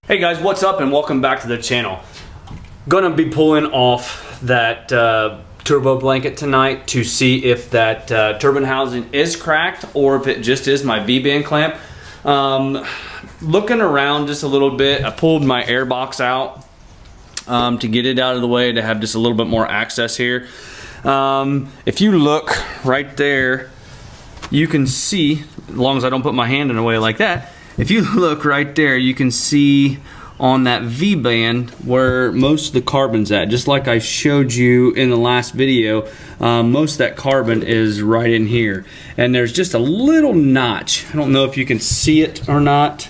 Hey guys, what's up and welcome back to the channel. Gonna be pulling off that turbo blanket tonight to see if that turbine housing is cracked or if it just is my V-band clamp. Looking around just a little bit, I pulled my air box out to get it out of the way to have just a little bit more access here. If you look right there, you can see, as long as I don't put my hand in the way like that, if you look right there, you can see on that V-band where most of the carbon's at. Just like I showed you in the last video, most of that carbon is right in here. And there's just a little notch, I don't know if you can see it or not,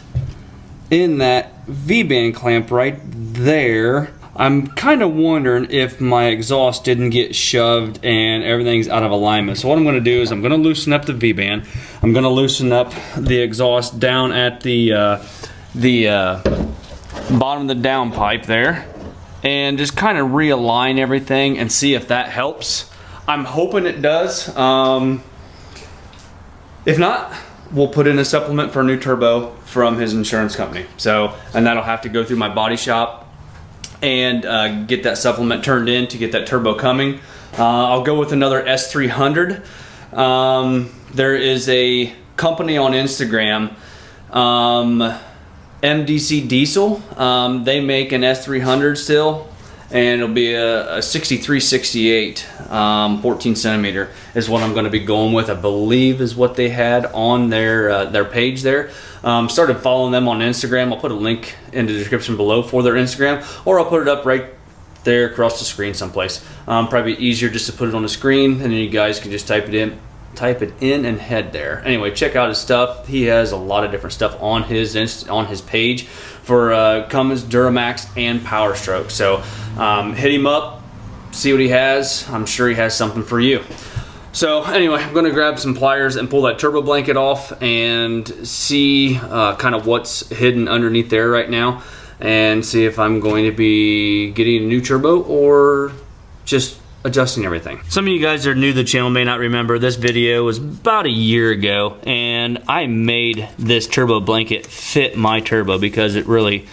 in that V-band clamp right there. I'm kind of wondering if my exhaust didn't get shoved and everything's out of alignment. So what I'm going to do is I'm going to loosen up the V-band. I'm going to loosen up the exhaust down at the bottom of the downpipe there and just kind of realign everything and see if that helps. I'm hoping it does. If not, we'll put in a supplement for a new turbo from his insurance company. And that'll have to go through my body shop and get that supplement turned in to get that turbo coming. I'll go with another S300. There is a company on Instagram, MDC Diesel. They make an S300 still, and it'll be a 6368 14 centimeter is what I'm going to be going with. I believe is what they had on their page there. Started following them on Instagram. I'll put a link in the description below for their Instagram, or I'll put it up right there across the screen someplace. Probably easier just to put it on the screen, and then you guys can just type it in and head there. Anyway, check out his stuff. He has a lot of different stuff on his page for Cummins, Duramax, and Power Stroke. So hit him up, see what he has. I'm sure he has something for you. So anyway, I'm gonna grab some pliers and pull that turbo blanket off and see kind of what's hidden underneath there right now, and see if I'm going to be getting a new turbo or just adjusting everything. Some of you guys that are new to the channel may not remember, this video was about a year ago, and I made this turbo blanket fit my turbo because it really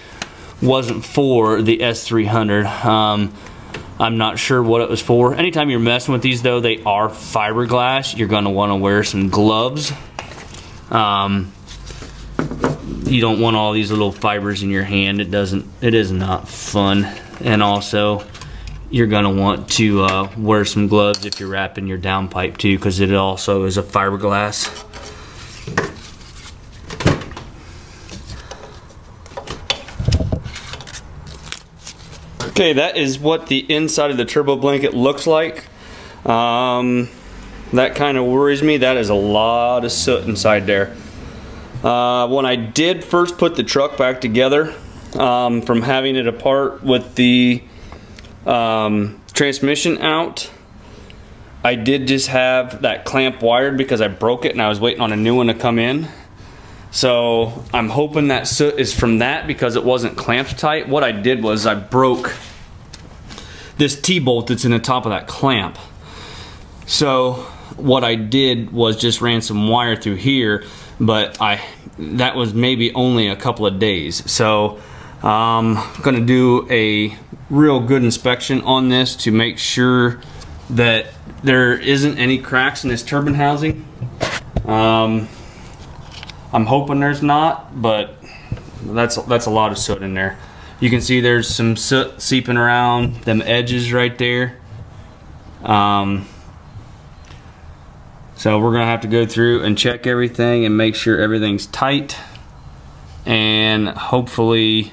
wasn't for the S300. I'm not sure what it was for. Anytime you're messing with these though, they are fiberglass. You're gonna wanna wear some gloves. You don't want all these little fibers in your hand. It is not fun. And also, you're gonna want to wear some gloves if you're wrapping your downpipe too, because it also is a fiberglass. Okay, that is what the inside of the turbo blanket looks like. That kind of worries me. That is a lot of soot inside there. When I did first put the truck back together, from having it apart with the transmission out, I did just have that clamp wired because I broke it and I was waiting on a new one to come in. So I'm hoping that soot is from that because it wasn't clamped tight. What I did was I broke this T-bolt that's in the top of that clamp. So what I did was just ran some wire through here, but that was maybe only a couple of days. So I'm gonna do a real good inspection on this to make sure that there isn't any cracks in this turbine housing. I'm hoping there's not, but that's a lot of soot in there. You can see there's some soot seeping around them edges right there. So we're gonna have to go through and check everything and make sure everything's tight, and hopefully,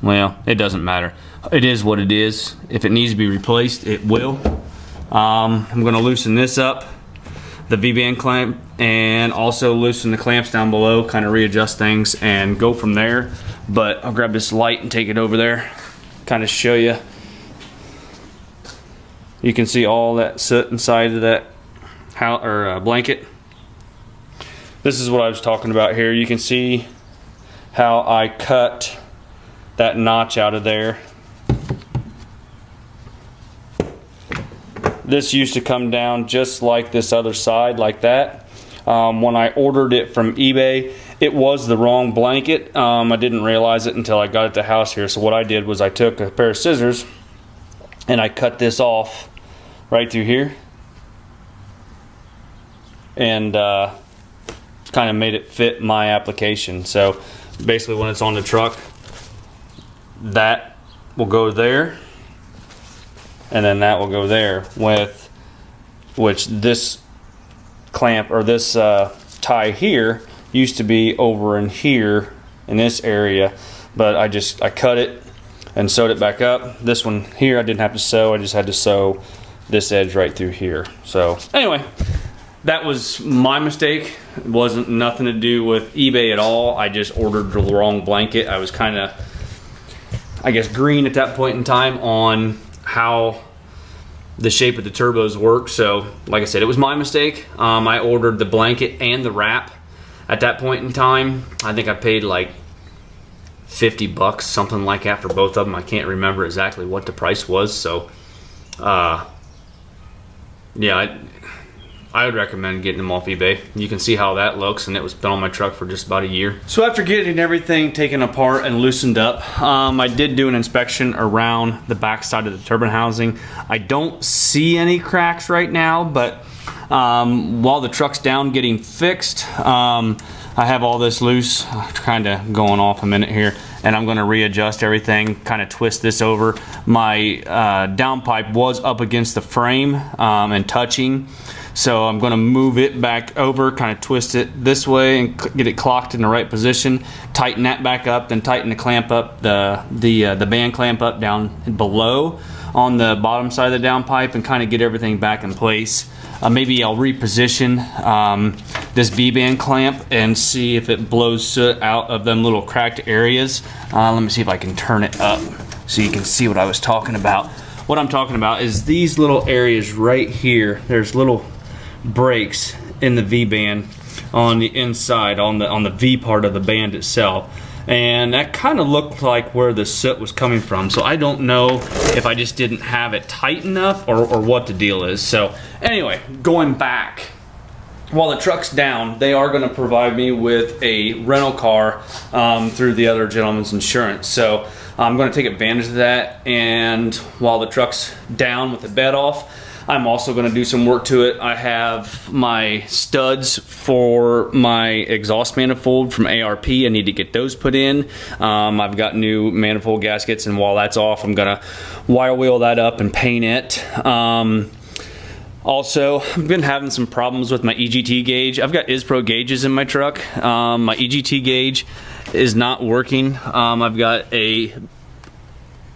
well, it doesn't matter. It is what it is. If it needs to be replaced, it will. I'm gonna loosen this up, the V-band clamp, and also loosen the clamps down below, kind of readjust things and go from there. But I'll grab this light and take it over there, kind of show you. You can see all that soot inside of that blanket. This is what I was talking about here. You can see how I cut that notch out of there. This used to come down just like this other side, like that. When I ordered it from eBay, it was the wrong blanket. I didn't realize it until I got at the house here. So what I did was I took a pair of scissors and I cut this off right through here, and kind of made it fit my application. So basically when it's on the truck, that will go there, and then that will go there, with which this clamp or this tie here used to be over in here in this area, but I cut it and sewed it back up. This one here I didn't have to sew, I just had to sew this edge right through here. So anyway, that was my mistake. It wasn't nothing to do with eBay at all. I just ordered the wrong blanket. I was kind of, I guess, green at that point in time on how the shape of the turbos work. So like I said, it was my mistake. I ordered the blanket and the wrap at that point in time. I think I paid like 50 bucks, something like that, for both of them. I can't remember exactly what the price was. So yeah, I would recommend getting them off eBay. You can see how that looks, and it was been on my truck for just about a year. So after getting everything taken apart and loosened up, I did do an inspection around the back side of the turbine housing. I don't see any cracks right now, but while the truck's down getting fixed, I have all this loose, kind of going off a minute here, and I'm going to readjust everything, kind of twist this over. My downpipe was up against the frame and touching, so I'm going to move it back over, kind of twist it this way and get it clocked in the right position, tighten that back up, then tighten the clamp up, the band clamp up down below on the bottom side of the downpipe, and kind of get everything back in place. Maybe I'll reposition this V-band clamp and see if it blows soot out of them little cracked areas. Let me see if I can turn it up so you can see what I was talking about. What I'm talking about is these little areas right here. There's little breaks in the V-band on the inside, on the V part of the band itself. And that kind of looked like where the soot was coming from. So I don't know if I just didn't have it tight enough or what the deal is. So anyway, going back, while the truck's down, they are going to provide me with a rental car through the other gentleman's insurance. So I'm going to take advantage of that. And while the truck's down with the bed off, I'm also going to do some work to it. I have my studs for my exhaust manifold from ARP. I need to get those put in. I've got new manifold gaskets, and while that's off, I'm going to wire wheel that up and paint it. Also, I've been having some problems with my EGT gauge. I've got ISPRO gauges in my truck. My EGT gauge is not working. I've got a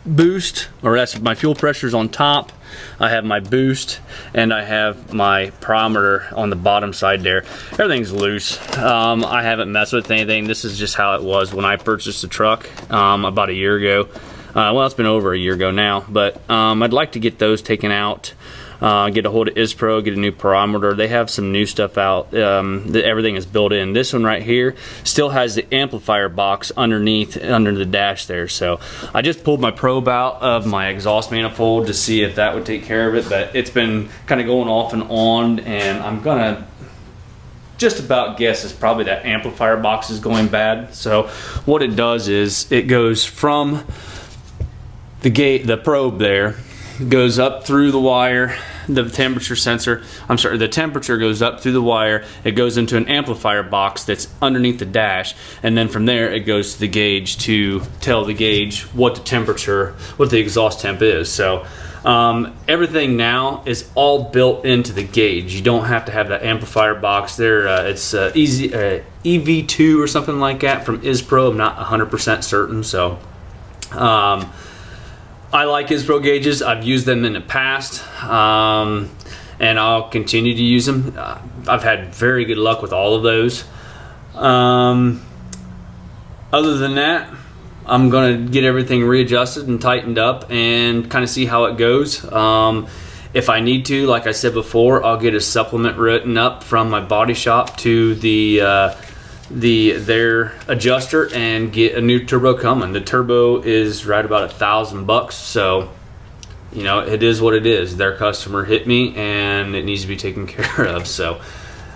boost, or that's my fuel pressure's on top. I have my boost, and I have my pyrometer on the bottom side there. Everything's loose. I haven't messed with anything. This is just how it was when I purchased the truck about a year ago. Well, it's been over a year ago now, but I'd like to get those taken out. Get a hold of ISPRO, get a new pyrometer. They have some new stuff out. Everything is built in. This one right here still has the amplifier box underneath, under the dash there. So I just pulled my probe out of my exhaust manifold to see if that would take care of it, but it's been kind of going off and on, and I'm gonna just about guess it's probably that amplifier box is going bad. So what it does is it goes from the probe there, goes up through the wire, the temperature sensor, the temperature goes up through the wire, it goes into an amplifier box that's underneath the dash, and then from there it goes to the gauge to tell the gauge what the temperature, what the exhaust temp is. So everything now is all built into the gauge. You don't have to have that amplifier box there. It's easy EV2 or something like that from ISPRO. I'm not 100% certain. So I like ISPRO gauges. I've used them in the past, and I'll continue to use them. I've had very good luck with all of those. Other than that, I'm going to get everything readjusted and tightened up and kind of see how it goes. If I need to, like I said before, I'll get a supplement written up from my body shop to their adjuster and get a new turbo coming. The turbo is right about $1,000, so you know, it is what it is. Their customer hit me and it needs to be taken care of. So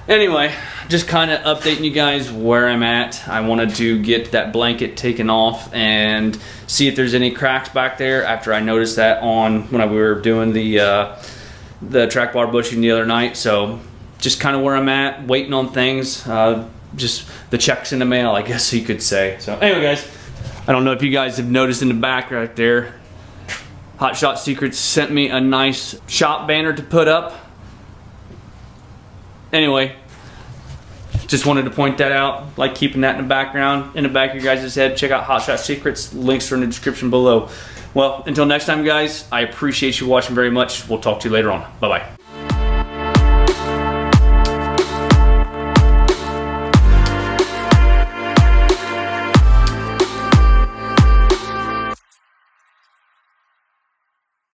Anyway, just kind of updating you guys where I'm at. I wanted to get that blanket taken off and see if there's any cracks back there after I noticed that on when we were doing the track bar bushing the other night. So just kind of where I'm at, waiting on things. Just the checks in the mail, I guess you could say. So anyway, guys, I don't know if you guys have noticed in the back right there, Hot Shot Secrets sent me a nice shop banner to put up. Anyway, just wanted to point that out, like keeping that in the background, in the back of your guys' head. Check out Hot Shot Secrets, links are in the description below. Well, until next time, guys, I appreciate you watching very much. We'll talk to you later on. Bye-bye.